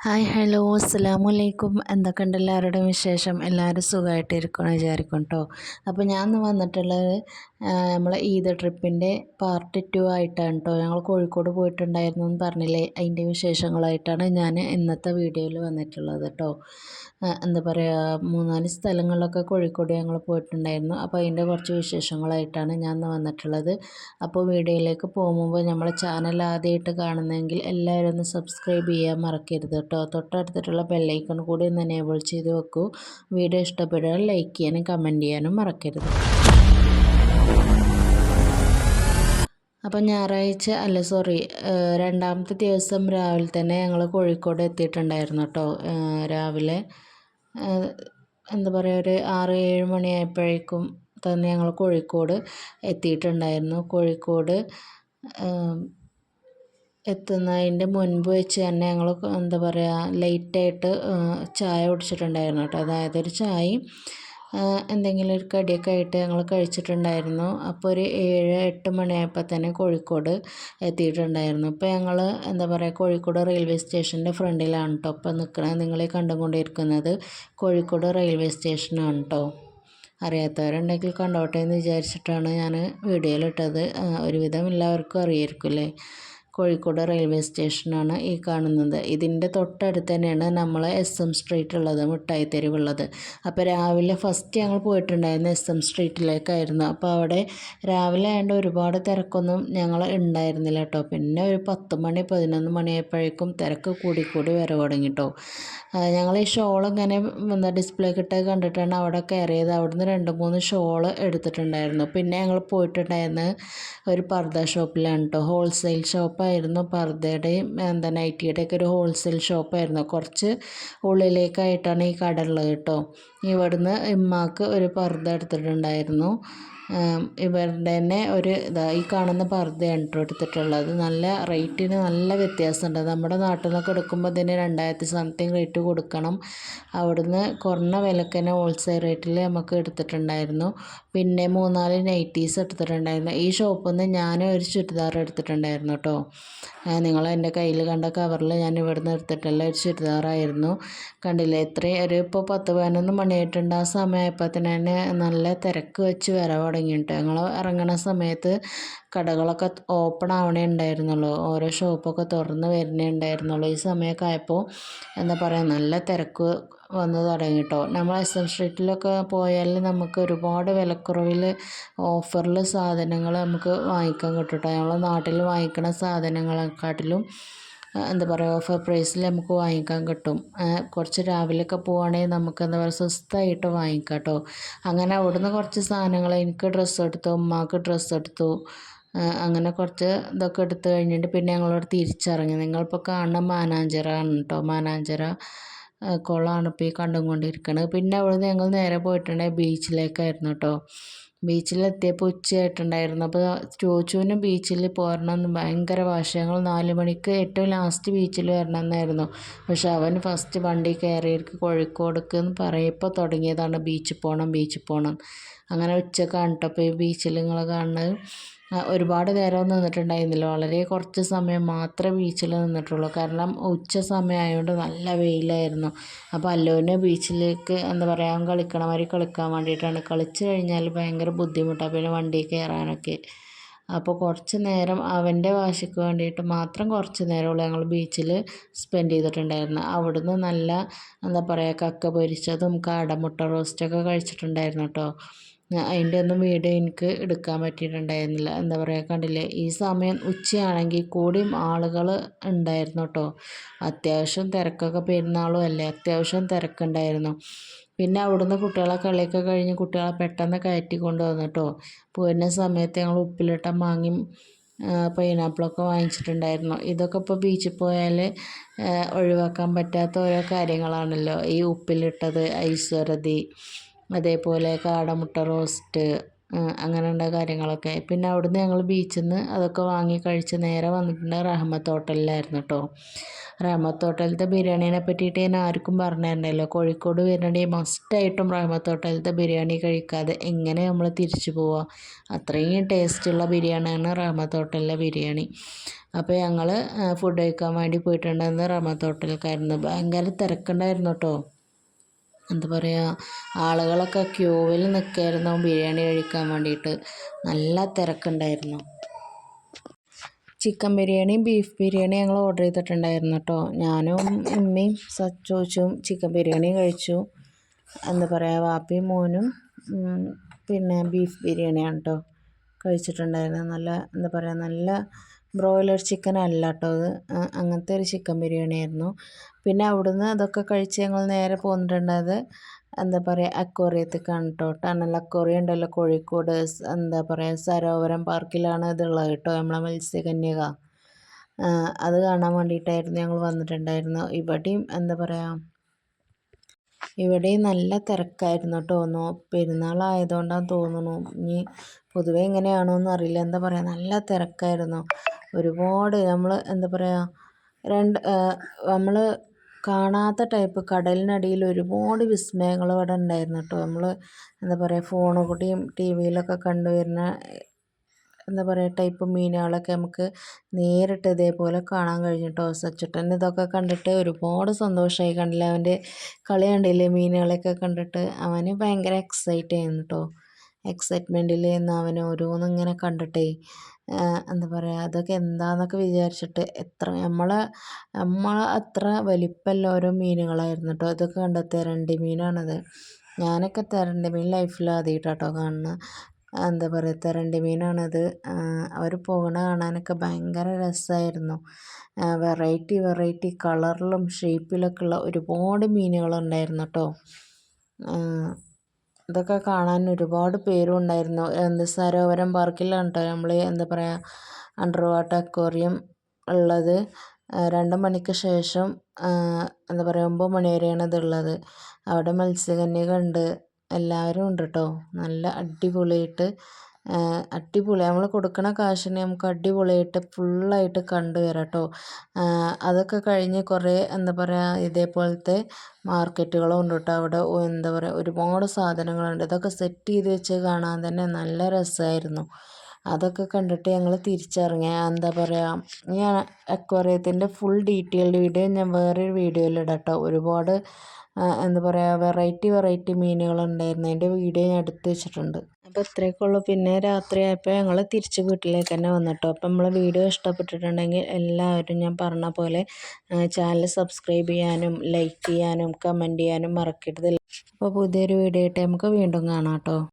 Hi hello അസ്സലാമലൈക്കും. എന്തൊക്കെയുണ്ട് എല്ലാവരുടെയും വിശേഷം? എല്ലാവരും സുഖമായിട്ടിരിക്കണം വിചാരിക്കും കേട്ടോ. അപ്പോൾ ഞാൻ ഇന്ന് വന്നിട്ടുള്ളത് നമ്മളെ ഈദ് ട്രിപ്പിൻ്റെ പാർട്ട് 2 ആയിട്ടാണ് കേട്ടോ. ഞങ്ങൾ കോഴിക്കോട് പോയിട്ടുണ്ടായിരുന്നു എന്ന് പറഞ്ഞില്ലേ, അതിൻ്റെ വിശേഷങ്ങളായിട്ടാണ് ഞാൻ ഇന്നത്തെ വീഡിയോയിൽ വന്നിട്ടുള്ളത് കേട്ടോ. എന്താ പറയുക, 3-4 സ്ഥലങ്ങളിലൊക്കെ കോഴിക്കോട് ഞങ്ങൾ പോയിട്ടുണ്ടായിരുന്നു. അപ്പോൾ അതിൻ്റെ കുറച്ച് വിശേഷങ്ങളായിട്ടാണ് ഞാൻ ഇന്ന് വന്നിട്ടുള്ളത്. അപ്പോൾ വീഡിയോയിലേക്ക് പോകുമ്പോൾ നമ്മളെ ചാനൽ ആദ്യമായിട്ട് കാണുന്നതെങ്കിൽ എല്ലാവരും ഒന്ന് സബ്സ്ക്രൈബ് ചെയ്യാൻ മറക്കരുത് കേട്ടോ. തൊട്ടടുത്തിട്ടുള്ള ബെല്ലൈക്കൺ കൂടി ഒന്ന് എനേബിൾ ചെയ്ത് വെക്കൂ. വീഡിയോ ഇഷ്ടപ്പെട്ടാൽ ലൈക്ക് ചെയ്യാനും കമൻറ്റ് ചെയ്യാനും മറക്കരുത്. അപ്പം ഞായറാഴ്ച അല്ല സോറി, രണ്ടാമത്തെ ദിവസം രാവിലെ തന്നെ ഞങ്ങൾ കോഴിക്കോട് എത്തിയിട്ടുണ്ടായിരുന്നു കേട്ടോ. രാവിലെ എന്താ പറയുക, ഒരു 6-7 മണിയായപ്പോഴേക്കും തന്നെ ഞങ്ങൾ കോഴിക്കോട് എത്തിയിട്ടുണ്ടായിരുന്നു. കോഴിക്കോട് എത്തുന്നതിൻ്റെ മുൻപ് വെച്ച് തന്നെ ഞങ്ങൾ എന്താ പറയുക, ലേറ്റായിട്ട് ചായ കുടിച്ചിട്ടുണ്ടായിരുന്നു കേട്ടോ. അതായത് ഒരു ചായയും എന്തെങ്കിലും ഒരു കടിയൊക്കെ ആയിട്ട് ഞങ്ങൾ കഴിച്ചിട്ടുണ്ടായിരുന്നു. അപ്പോൾ ഒരു 7-8 മണിയായപ്പോൾ തന്നെ കോഴിക്കോട് എത്തിയിട്ടുണ്ടായിരുന്നു. ഇപ്പോൾ ഞങ്ങൾ എന്താ പറയുക, കോഴിക്കോട് റെയിൽവേ സ്റ്റേഷൻ്റെ ഫ്രണ്ടിലാണ് കേട്ടോ ഇപ്പോൾ നിൽക്കുന്നത്. നിങ്ങളെ കണ്ടുകൊണ്ടിരിക്കുന്നത് കോഴിക്കോട് റെയിൽവേ സ്റ്റേഷനാണ് കേട്ടോ. അറിയാത്തവരുണ്ടെങ്കിൽ കണ്ടോട്ടെ എന്ന് വിചാരിച്ചിട്ടാണ് ഞാൻ വീഡിയോയിലിട്ടത്. ഒരുവിധം എല്ലാവർക്കും അറിയായിരിക്കും അല്ലേ. കോഴിക്കോട് റെയിൽവേ സ്റ്റേഷനാണ് ഈ കാണുന്നത്. ഇതിൻ്റെ തൊട്ടടുത്ത് തന്നെയാണ് നമ്മളെ SM സ്ട്രീറ്റ് ഉള്ളത്, മിഠായി തെരുവുള്ളത്. അപ്പോൾ രാവിലെ ഫസ്റ്റ് ഞങ്ങൾ പോയിട്ടുണ്ടായിരുന്നു SM സ്ട്രീറ്റിലേക്കായിരുന്നു. അപ്പോൾ അവിടെ രാവിലെ ആയതുകൊണ്ട് ഒരുപാട് തിരക്കൊന്നും ഞങ്ങൾ ഉണ്ടായിരുന്നില്ല കേട്ടോ. പിന്നെ ഒരു 10 മണി 11 മണിയായപ്പോഴേക്കും തിരക്ക് കൂടി വരവ് തുടങ്ങി കേട്ടോ. ഞങ്ങൾ ഈ ഷോൾ ഇങ്ങനെ എന്താ ഡിസ്പ്ലേ കിട്ടത് കണ്ടിട്ടാണ് അവിടെ കയറിയത്. അവിടുന്ന് 2-3 ഷോൾ എടുത്തിട്ടുണ്ടായിരുന്നു. പിന്നെ ഞങ്ങൾ പോയിട്ടുണ്ടായിരുന്നത് ഒരു പർദ്ദ ഷോപ്പിലാണ് കേട്ടോ. ഹോൾസെയിൽ ഷോപ്പായിരുന്നു. പർദ്ദയുടെയും എന്താ നൈറ്റിയുടെയൊക്കെ ഒരു ഹോൾസെയിൽ ഷോപ്പായിരുന്നു. കുറച്ച് ഉള്ളിലേക്കായിട്ടാണ് ഈ കട ഉള്ളത് കേട്ടോ. ഇവിടുന്ന് ഇമ്മാക്ക് ഒരു പർദ്ദ എടുത്തിട്ടുണ്ടായിരുന്നു. ഇവരുടെ തന്നെ ഒരു ഈ കാണുന്ന പർദ്ദയാണ് കേട്ടോ എടുത്തിട്ടുള്ളത്. നല്ല റേറ്റിന് നല്ല വ്യത്യാസമുണ്ട്. നമ്മുടെ നാട്ടിൽ നിന്നൊക്കെ എടുക്കുമ്പോൾ ഇതിന് 2000 സംതിങ് റേറ്റ് കൊടുക്കണം. അവിടുന്ന് കുറഞ്ഞ വിലക്ക് തന്നെ ഹോൾസെയിൽ റേറ്റിൽ നമുക്ക് എടുത്തിട്ടുണ്ടായിരുന്നു. പിന്നെ 3-4 നൈറ്റീസ് എടുത്തിട്ടുണ്ടായിരുന്നു. ഈ ഷോപ്പിൽ നിന്ന് ഞാൻ ഒരു ചുരിദാർ എടുത്തിട്ടുണ്ടായിരുന്നു കേട്ടോ. നിങ്ങൾ എൻ്റെ കയ്യിൽ കണ്ട കവറിൽ ഞാൻ ഇവിടുന്ന് എടുത്തിട്ടുള്ള ഒരു ചുരിദാറായിരുന്നു. കണ്ടില്ലേ, ഇത്രയും ഒരു ഇപ്പോൾ 10-11 മണിയായിട്ടുണ്ട്. ആ സമയമായപ്പോൾ തന്നെ നല്ല തിരക്ക് വെച്ച് വരവ് തുടങ്ങിയിട്ട് ഞങ്ങൾ ഇറങ്ങുന്ന സമയത്ത് കടകളൊക്കെ ഓപ്പൺ ആവണേ ഉണ്ടായിരുന്നുള്ളൂ. ഓരോ ഷോപ്പൊക്കെ തുറന്ന് വരുന്നേ ഉണ്ടായിരുന്നുള്ളൂ. ഈ സമയമൊക്കെ ആയപ്പോൾ എന്താ പറയുക, നല്ല തിരക്ക് വന്ന് തുടങ്ങി കേട്ടോ. നമ്മൾ SM സ്ട്രീറ്റിലൊക്കെ പോയാൽ നമുക്ക് ഒരുപാട് വിലക്കുറവിൽ ഓഫറിൽ സാധനങ്ങൾ നമുക്ക് വാങ്ങിക്കാൻ കിട്ടും കേട്ടോ. ഞങ്ങൾ നാട്ടിൽ വാങ്ങിക്കുന്ന സാധനങ്ങളെക്കാട്ടിലും എന്താ പറയുക, ഓഫർ പ്രൈസിൽ നമുക്ക് വാങ്ങിക്കാൻ കിട്ടും. കുറച്ച് രാവിലെയൊക്കെ പോവുകയാണെങ്കിൽ നമുക്ക് എന്താ പറയുക, സ്വസ്ഥമായിട്ട് വാങ്ങിക്കാം കേട്ടോ. അങ്ങനെ അവിടുന്ന് കുറച്ച് സാധനങ്ങൾ, എനിക്ക് ഡ്രസ്സ് എടുത്തു, ഉമ്മാക്ക് ഡ്രസ്സ് എടുത്തു. അങ്ങനെ കുറച്ച് ഇതൊക്കെ എടുത്തു കഴിഞ്ഞിട്ട് പിന്നെ ഞങ്ങളോട് തിരിച്ചിറങ്ങി. നിങ്ങളിപ്പോൾ കാണുന്ന മാനാഞ്ചിറയാണ് കേട്ടോ. മാനാഞ്ചിറ കുളമാണ് ഇപ്പോൾ ഈ കണ്ടുകൊണ്ടിരിക്കുന്നത്. പിന്നെ അവിടുന്ന് ഞങ്ങൾ നേരെ പോയിട്ടുണ്ടെങ്കിൽ ബീച്ചിലേക്കായിരുന്നു കേട്ടോ. ബീച്ചിലെത്തിയപ്പോൾ ഉച്ചയായിട്ടുണ്ടായിരുന്നു. അപ്പോൾ ചോദിച്ചുവിനും ബീച്ചിൽ പോരണമെന്ന് ഭയങ്കര വാശി. ഞങ്ങൾ 4 മണിക്ക് ഏറ്റവും ലാസ്റ്റ് ബീച്ചിൽ വരണം എന്നായിരുന്നു. പക്ഷെ അവൻ ഫസ്റ്റ് വണ്ടി കയറിയിരിക്കും കോഴിക്കോടേക്ക് എന്ന് പറയപ്പോൾ തുടങ്ങിയതാണ് ബീച്ചിൽ പോകണം. അങ്ങനെ ഉച്ചക്കാണ് കേട്ടോ അപ്പോൾ ഈ ബീച്ചിൽ നിങ്ങൾ കാണുന്നത്. ഒരുപാട് നേരം നിന്നിട്ടുണ്ടായിരുന്നില്ല. വളരെ കുറച്ച് സമയം മാത്രമേ ബീച്ചിൽ നിന്നിട്ടുള്ളൂ. കാരണം ഉച്ച സമയമായതുകൊണ്ട് നല്ല വെയിലായിരുന്നു. അപ്പോൾ അല്ലുവിനെ ബീച്ചിലേക്ക് എന്താ പറയുക, കളിക്കാൻ വേണ്ടിയിട്ടാണ്. കളിച്ച് കഴിഞ്ഞാൽ ഭയങ്കര ബുദ്ധിമുട്ടാണ് പിന്നെ വണ്ടി കയറാനൊക്കെ. അപ്പോൾ കുറച്ച് നേരം അവൻ്റെ വാശിക്ക് വേണ്ടിയിട്ട് മാത്രം കുറച്ച് നേരമുള്ളൂ ഞങ്ങൾ ബീച്ചിൽ സ്പെൻഡ് ചെയ്തിട്ടുണ്ടായിരുന്നു. അവിടുന്ന് നല്ല എന്താ പറയുക, കക്ക പൊരിച്ചതും കാടമുട്ട റോസ്റ്റൊക്കെ കഴിച്ചിട്ടുണ്ടായിരുന്നു കേട്ടോ. അതിൻ്റെ ഒന്നും വീഡിയോ എനിക്ക് എടുക്കാൻ പറ്റിയിട്ടുണ്ടായിരുന്നില്ല. എന്താ പറയുക, കണ്ടില്ലേ, ഈ സമയം ഉച്ചയാണെങ്കിൽ കൂടിയും ആളുകൾ ഉണ്ടായിരുന്നു കേട്ടോ. അത്യാവശ്യം തിരക്കൊക്കെ, പെരുന്നാളും അല്ലേ, അത്യാവശ്യം തിരക്കുണ്ടായിരുന്നു. പിന്നെ അവിടുന്ന് കുട്ടികളെ കളിയൊക്കെ കഴിഞ്ഞ് കുട്ടികളെ പെട്ടെന്ന് കയറ്റി കൊണ്ടുവന്നു കേട്ടോ. പോരുന്ന സമയത്ത് ഞങ്ങൾ ഉപ്പിലിട്ട മാങ്ങയും പൈനാപ്പിളൊക്കെ വാങ്ങിച്ചിട്ടുണ്ടായിരുന്നു. ഇതൊക്കെ ഇപ്പോൾ ബീച്ചിൽ പോയാൽ ഒഴിവാക്കാൻ പറ്റാത്ത ഓരോ കാര്യങ്ങളാണല്ലോ. ഈ ഉപ്പിലിട്ടത്, ഐസ് വരതി, അതേപോലെ കാടമുട്ട റോസ്റ്റ്, അങ്ങനെയുള്ള കാര്യങ്ങളൊക്കെ. പിന്നെ അവിടുന്ന് ഞങ്ങൾ ബീച്ചിൽ നിന്ന് അതൊക്കെ വാങ്ങി കഴിച്ച് നേരെ വന്നിട്ടുണ്ട് റഹ്മത്ത് ഹോട്ടലിലായിരുന്നു കേട്ടോ. റഹ്മത്ത് ഹോട്ടലിലത്തെ ബിരിയാണീനെ പറ്റിയിട്ട് ഞാൻ ആർക്കും പറഞ്ഞു തരണ്ടല്ലോ. കോഴിക്കോട് വരണമെങ്കിൽ മസ്റ്റായിട്ടും റഹ്മത്ത് ഹോട്ടലിലത്തെ ബിരിയാണി കഴിക്കാതെ എങ്ങനെ നമ്മൾ തിരിച്ചു പോവുക. അത്രയും ടേസ്റ്റുള്ള ബിരിയാണിയാണ് റഹ്മത്ത് ഹോട്ടലിലെ ബിരിയാണി. അപ്പോൾ ഞങ്ങൾ ഫുഡ് കഴിക്കാൻ വേണ്ടി പോയിട്ടുണ്ടായിരുന്നു റഹ്മത്ത് ഹോട്ടലിലേക്കായിരുന്നു. ഭയങ്കര തിരക്കുണ്ടായിരുന്നു കേട്ടോ. എന്താ പറയുക, ആളുകളൊക്കെ ക്യൂവിൽ നിൽക്കായിരുന്നു ബിരിയാണി കഴിക്കാൻ വേണ്ടിയിട്ട്. നല്ല തിരക്കുണ്ടായിരുന്നു. ചിക്കൻ ബിരിയാണിയും ബീഫ് ബിരിയാണിയും ഞങ്ങൾ ഓർഡർ ചെയ്തിട്ടുണ്ടായിരുന്നു കേട്ടോ. ഞാനും ഉമ്മയും സച്ചോച്ചും ചിക്കൻ ബിരിയാണിയും കഴിച്ചു. എന്താ പറയുക, വാപ്പിയും മോനും പിന്നെ ബീഫ് ബിരിയാണിയാണ് കേട്ടോ കഴിച്ചിട്ടുണ്ടായിരുന്നത്. നല്ല എന്താ പറയുക, നല്ല ബ്രോയിലർ ചിക്കൻ അല്ല കേട്ടോ അത്, അങ്ങനത്തെ ഒരു ചിക്കൻ ബിരിയാണി ആയിരുന്നു. പിന്നെ അവിടുന്ന് അതൊക്കെ കഴിച്ച് ഞങ്ങൾ നേരെ പോന്നിട്ടുണ്ടായത് എന്താ പറയുക അക്വേറിയത്തേക്കാണ് കേട്ടോ. ടണൽ അക്വേറിയം ഉണ്ടല്ലോ കോഴിക്കോട്, എന്താ പറയുക സരോവരം പാർക്കിലാണ് ഇതുള്ളത് കേട്ടോ, നമ്മളെ മത്സ്യകന്യക. അത് കാണാൻ വേണ്ടിയിട്ടായിരുന്നു ഞങ്ങൾ വന്നിട്ടുണ്ടായിരുന്നു. ഇവിടെയും എന്താ പറയുക, ഇവിടെയും നല്ല തിരക്കായിരുന്നു കേട്ടോ. പെരുന്നാളായതുകൊണ്ടാന്ന് തോന്നുന്നു, ഇനി പൊതുവെ എങ്ങനെയാണോന്നും അറിയില്ല. എന്താ പറയുക, നല്ല തിരക്കായിരുന്നു. ഒരുപാട് നമ്മൾ എന്താ പറയുക, നമ്മൾ കാണാത്ത ടൈപ്പ് കടലിനടിയിൽ ഒരുപാട് വിസ്മയങ്ങൾ ഇവിടെ ഉണ്ടായിരുന്നു കേട്ടോ. നമ്മൾ എന്താ പറയുക ഫോൺ കൂടിയും ടി വിയിലൊക്കെ കണ്ടുവരുന്ന എന്താ പറയുക ടൈപ്പ് മീനുകളൊക്കെ നമുക്ക് നേരിട്ട് ഇതേപോലെ കാണാൻ കഴിഞ്ഞു കേട്ടോ. സച്ചുട്ടൻ ഇതൊക്കെ കണ്ടിട്ട് ഒരുപാട് സന്തോഷമായി. കണ്ടില്ല, അവൻ്റെ കളി കണ്ടില്ലേ, മീനുകളെയൊക്കെ കണ്ടിട്ട് അവന് ഭയങ്കര എക്സൈറ്റ് ആയിരുന്നു കേട്ടോ. എക്സൈറ്റ്മെൻറ്റിൽ നിന്ന് അവന് ഓരോന്നിങ്ങനെ കണ്ടിട്ടേ എന്താ പറയുക, അതൊക്കെ എന്താണെന്നൊക്കെ വിചാരിച്ചിട്ട് നമ്മളെ അത്ര വലിപ്പമല്ല ഓരോ മീനുകളായിരുന്നു കേട്ടോ. ഇതൊക്കെ കണ്ട തെരണ്ടി മീനാണത്. ഞാനൊക്കെ തെരണ്ടി മീൻ ലൈഫിൽ ആദ്യമായിട്ടാട്ടോ കാണുന്നത്. എന്താ പറയുക, തെരണ്ടി മീനാണത്. അവർ പോകണ കാണാനൊക്കെ ഭയങ്കര രസമായിരുന്നു. വെറൈറ്റി കളറിലും ഷേപ്പിലൊക്കെ ഉള്ള ഒരുപാട് മീനുകളുണ്ടായിരുന്നു കേട്ടോ. ഇതൊക്കെ കാണാൻ ഒരുപാട് പേരും ഉണ്ടായിരുന്നു. സരോവരം പാർക്കിലാണ് കേട്ടോ നമ്മൾ എന്താ പറയുക അണ്ടർ വാട്ടർ അക്വേറിയം ഉള്ളത്. 2 മണിക്ക് ശേഷം എന്താ പറയുക 9 മണി വരെയാണ് ഇതുള്ളത്. അവിടെ മത്സ്യകന്യക ഉണ്ട്, എല്ലാവരും ഉണ്ട് കേട്ടോ. നല്ല അടിപൊളിയായിട്ട് നമ്മൾ കൊടുക്കണ കാശിന് നമുക്ക് അടിപൊളിയായിട്ട് ഫുള്ളായിട്ട് കണ്ടു വരാം കേട്ടോ. അതൊക്കെ കഴിഞ്ഞ് കുറേ എന്താ പറയുക ഇതേപോലത്തെ മാർക്കറ്റുകളും ഉണ്ട് കേട്ടോ. അവിടെ എന്താ പറയുക ഒരുപാട് സാധനങ്ങളുണ്ട്. ഇതൊക്കെ സെറ്റ് ചെയ്ത് വെച്ച് കാണാൻ തന്നെ നല്ല രസമായിരുന്നു. അതൊക്കെ കണ്ടിട്ട് ഞങ്ങൾ തിരിച്ചിറങ്ങി. എന്താ പറയുക, ഞാൻ അക്വേറിയത്തിൻ്റെ ഫുൾ ഡീറ്റെയിൽഡ് വീഡിയോ ഞാൻ വേറൊരു വീഡിയോയിൽ ഇടാം കേട്ടോ. ഒരുപാട് എന്താ പറയുക വെറൈറ്റി മീനുകളുണ്ടായിരുന്നു. അതിൻ്റെ വീഡിയോ ഞാൻ എടുത്ത് വെച്ചിട്ടുണ്ട്. അപ്പോൾ ഇത്രയൊക്കെ ഉള്ളൂ. പിന്നെ രാത്രിയായപ്പോൾ ഞങ്ങൾ തിരിച്ച് വീട്ടിലേക്ക് തന്നെ വന്നിട്ടോ. അപ്പോൾ നമ്മളെ വീഡിയോ ഇഷ്ടപ്പെട്ടിട്ടുണ്ടെങ്കിൽ എല്ലാവരും ഞാൻ പറഞ്ഞ പോലെ ചാനൽ സബ്സ്ക്രൈബ് ചെയ്യാനും ലൈക്ക് ചെയ്യാനും കമൻറ്റ് ചെയ്യാനും മറക്കരുത്. അപ്പോൾ പുതിയൊരു വീഡിയോ ആയിട്ട് നമുക്ക് വീണ്ടും കാണാം കേട്ടോ.